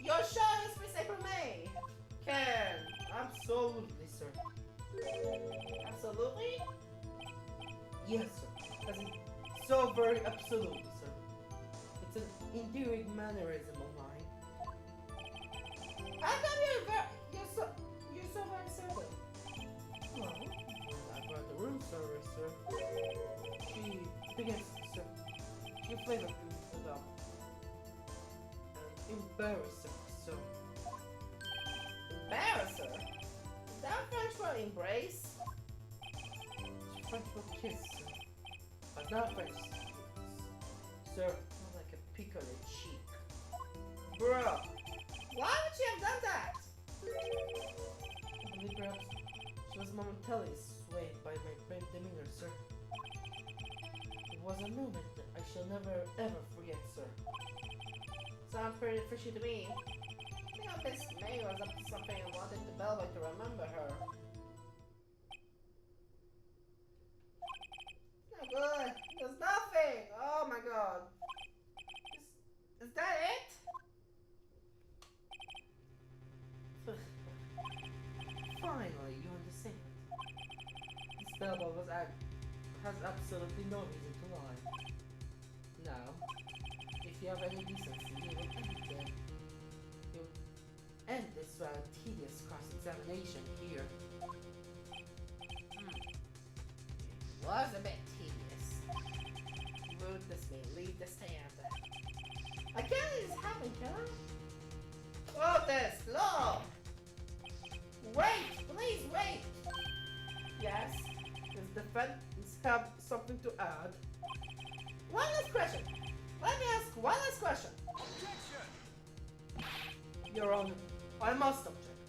Your show is Miss April May. Can. Absolutely, sir. Absolutely? Yes, sir. As in, so very absolutely, sir. It's an endearing mannerism of mine. How come you're so very certain? Well, when I brought the room service, sir, she begins, sir. She flavored it up. Embarrassing, sir. Embarrasser? Is that French for embrace? It's French for kiss, sir. But not French kiss. Sir, not like a pick on the cheek. Bruh. Why would she have done that? I believe perhaps she was momentarily swayed by my brave demeanor, sir. It was a moment that I shall never ever forget, sir. Sounds pretty fishy to me. I think Miss May was up to something and wanted the bellboy to remember her. No good. There's nothing. Oh my god. Is that it? Finally, you understand. This bellboy has absolutely no reason to lie. Now, if you have any decency, you will end this rather tedious cross-examination here. It was a bit tedious. Move this way, leave the stand. I can't let this happen, can I? Slow this, slow! Wait, please wait! Yes, does the defense have something to add? One last question. Let me ask one last question. Objection! Your Honor, I must object.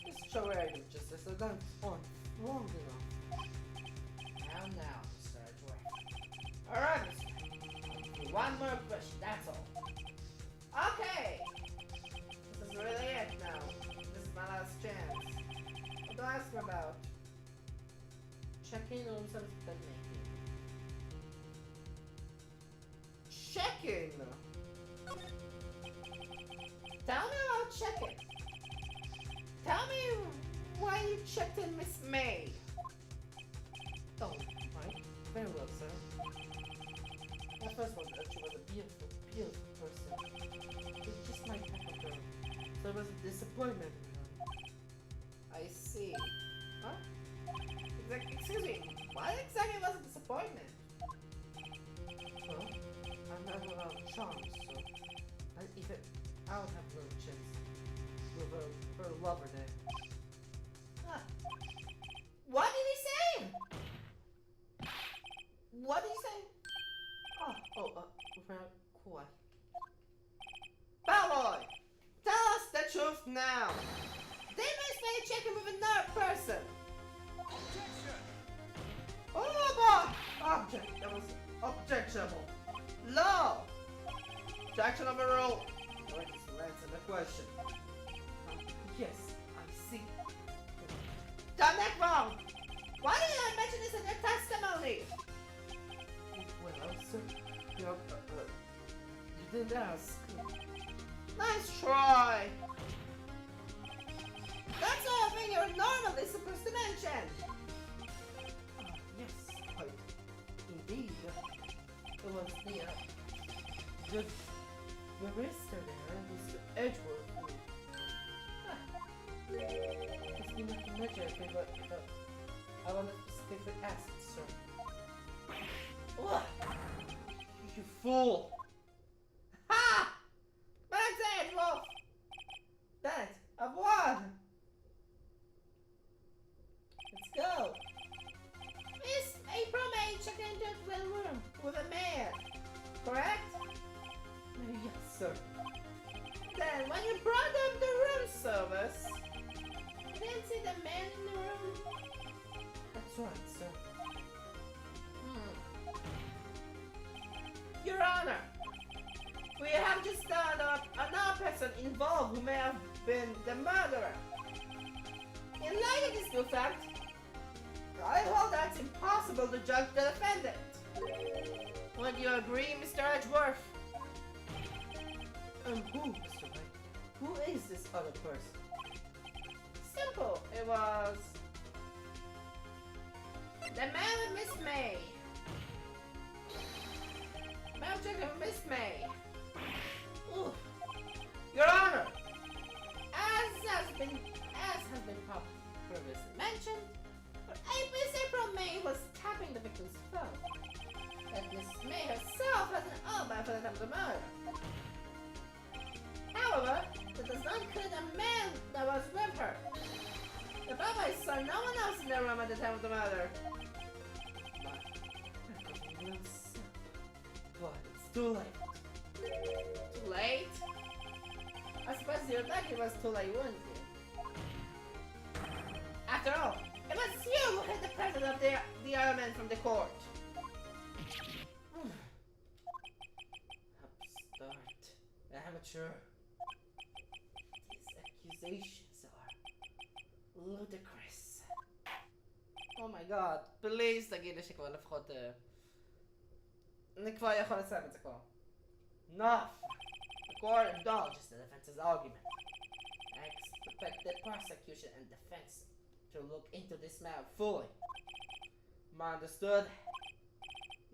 This charade of justice has gone on long enough. Now, Mr. Edgeworth. Alright, Mr. One more question, that's all. Okay! This is really it now. This is my last chance. What do I ask you about? Checking on some bed making. Checking! Tell me about checking. Tell me why you checked in Miss May. Oh, right. Very well, sir. My first was that she was a beautiful, beautiful person. It was just my type of girl. So it was a disappointment in her. I see. Huh? Excuse me, why exactly was it disappointment? Well, I'm not without charms, so I would have no chance with her lover there. Huh. What did he say? What did you say? Quite. Bellboy, tell us the truth now. They must be checking with another person. Objection! Oh boy! Object. That was objectionable. Law. Objection overruled. What is the answer the question? Yes, I see. Done that wrong. Why did you not mention this in your testimony? Well, sir, you didn't ask. Nice try. That's the only thing you're normally supposed to mention. Yes, quite. Indeed. It was the barrister there, Mr. Edgeworth, who... It's been a pleasure, but I want to specifically ask, sir. Ugh. You fool. Ha! That's it, Wolf. That I've won. Let's go. Miss April May checked into the room with a man, correct? Yes, sir. Then when you brought them the room service, you didn't see the man in the room? That's right, sir. Your Honor, we have just found out another person involved who may have been the murderer. In light of this new fact, I hold that it's impossible to judge the defendant. Would you agree, Mr. Edgeworth? Who, Mr. Wright? Who is this other person? Simple. It was the man with Miss May. Magic of Miss May. Ooh. Your Honor, as has been previously mentioned, Miss April May was tapping the victim's phone. And Miss May herself has an alibi for the time of the murder. However, that does not include the man that was with her. The Baba saw no one else in the room at the time of the murder. But it's too late. Too late? I suppose you're lucky it was too late, wouldn't you? After all, it was you who hit the president of the other men from the court. Upstart. Amateur. These accusations are ludicrous. Oh my god, please תגיד לי שכבר לפחות... אני כבר יכול לסיים את זה כבר. Enough! The court indulges the defense's argument. I expect the prosecution and defense to look into this matter fully. Am I understood?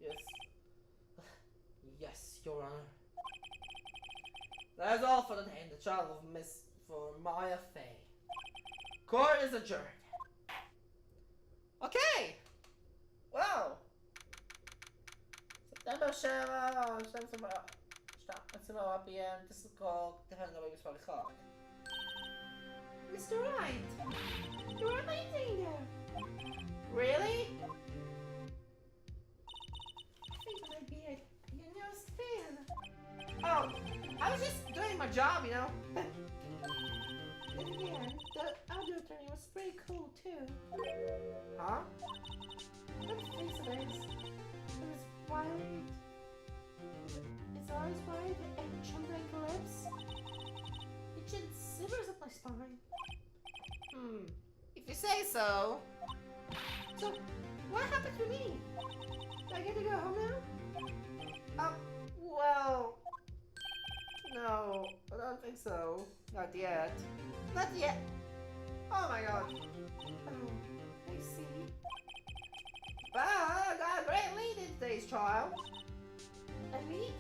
Yes. Yes, Your Honor. That is all for the day in the trial of Miss Maya Fay. Court is adjourned. Okay! Wow! ספטמבר 7, 12 PM, תסלקו, תכף נדבר מספר 1. Mr. Wright! You're amazing there! Really? I think I might be your newest fan. Oh, I was just doing my job, you know? And again, the other attorney was pretty cool too. Huh? Let's face it, it was wild. His eyes wide and childlike lips. It just shivers up my spine. If you say so. So, what happened to me? Do I get to go home now? Well... No, I don't think so. Not yet. Not yet. Oh my god. Oh, I see. But I got a great lead in today's trial. A lead?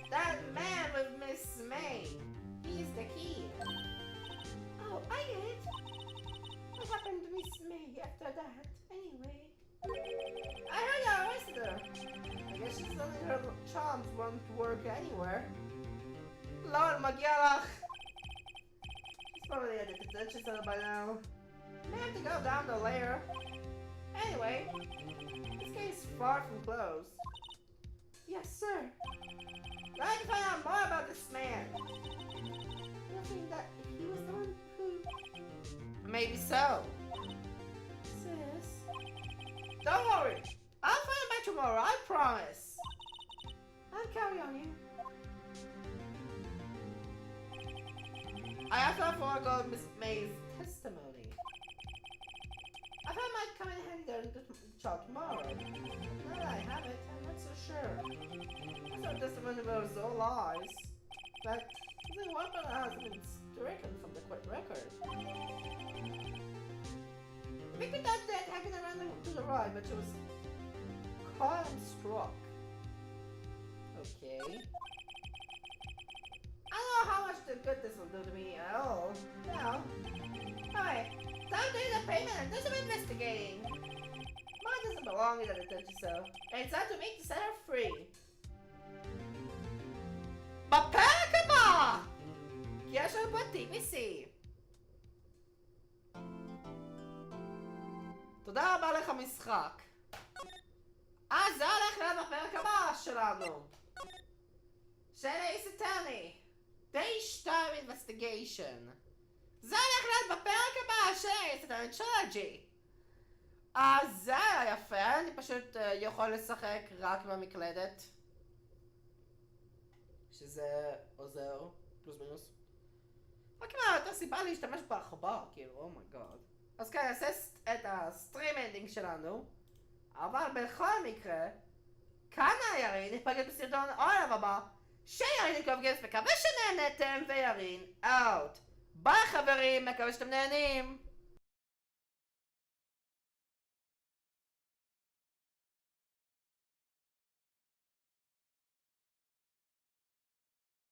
That man with Miss May. He's the key. Oh, I get it. What happened to Miss May after that, anyway? I heard you arrested her. I guess she's letting her charms won't work anywhere. Lord Magyalach! She's probably at the detention center by now. May have to go down the layer. Anyway, this game is far from closed. Yes, sir. I'd like to find out more about this man. You think that he was the one who... Maybe so. Sis? Don't worry. I'll find him by tomorrow, I promise. I'll carry on you. I have to forego Miss May's testimony. I thought it might come in handy during the trial tomorrow. Now that I have it, I'm not so sure. I thought testimony was all lies. But the weapon has been stricken from the court record. We could not dead hanging around to the right, but she was caught and struck. Okay. I don't know how much good this will do to me at all. Now, alright, time to do the payment and do some investigating. Mine doesn't belong in the detention cell, and it's time to make the center free. בפרק הבא! כי יש לנו פה TBC. תודה רבה לך משחק. זה הולך להיות בפרק הבא שלנו. של Ace Attorney. Day Star Investigation. זה הולך להיות בפרק הבא של Ace Attorney Trilogy. זה היה יפה, אני פשוט יכול לשחק רק עם המקלדת. שזה עוזר, פלוס מינוס. רק מה, יותר סיבה להשתמש בעכבר, כאילו, אומייגוד. אז כן, נעשה את הסטרים אנדינג שלנו. אבל בכל מקרה, כאן ירין, ניפגש בסרטון העולם הבא. שירין מקווה שנהנתם, וירין אאוט. ביי חברים, מקווה שאתם נהנים.